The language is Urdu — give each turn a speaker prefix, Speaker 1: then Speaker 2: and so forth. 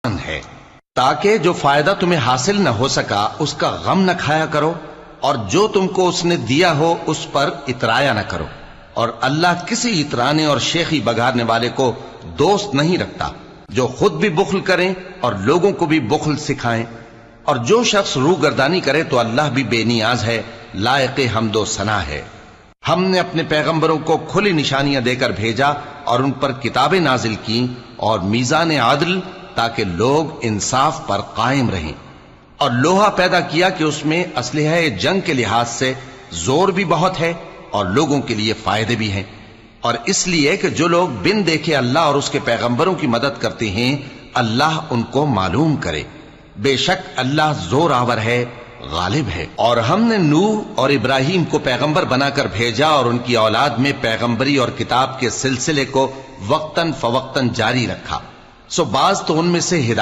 Speaker 1: ہے تاکہ جو فائدہ تمہیں حاصل نہ ہو سکا اس کا غم نہ کھایا کرو، اور جو تم کو اس نے دیا ہو اس پر اترایا نہ کرو، اور اللہ کسی اترانے اور شیخی بگاڑنے والے کو دوست نہیں رکھتا جو خود بھی بخل کریں اور لوگوں کو بھی بخل سکھائیں، اور جو شخص روگردانی کرے تو اللہ بھی بے نیاز ہے، لائق حمد و ثنا ہے۔ ہم نے اپنے پیغمبروں کو کھلی نشانیاں دے کر بھیجا اور ان پر کتابیں نازل کی اور میزان عدل، تاکہ لوگ انصاف پر قائم رہیں، اور لوہا پیدا کیا کہ اس میں اسلحہ جنگ کے لحاظ سے زور بھی بہت ہے اور لوگوں کے لیے فائدے بھی ہیں، اور اس لیے کہ جو لوگ بن دیکھے اللہ اور اس کے پیغمبروں کی مدد کرتے ہیں اللہ ان کو معلوم کرے، بے شک اللہ زور آور ہے، غالب ہے۔ اور ہم نے نوح اور ابراہیم کو پیغمبر بنا کر بھیجا اور ان کی اولاد میں پیغمبری اور کتاب کے سلسلے کو وقتاً فوقتاً جاری رکھا، سو بعض تو ان میں سے ہدایت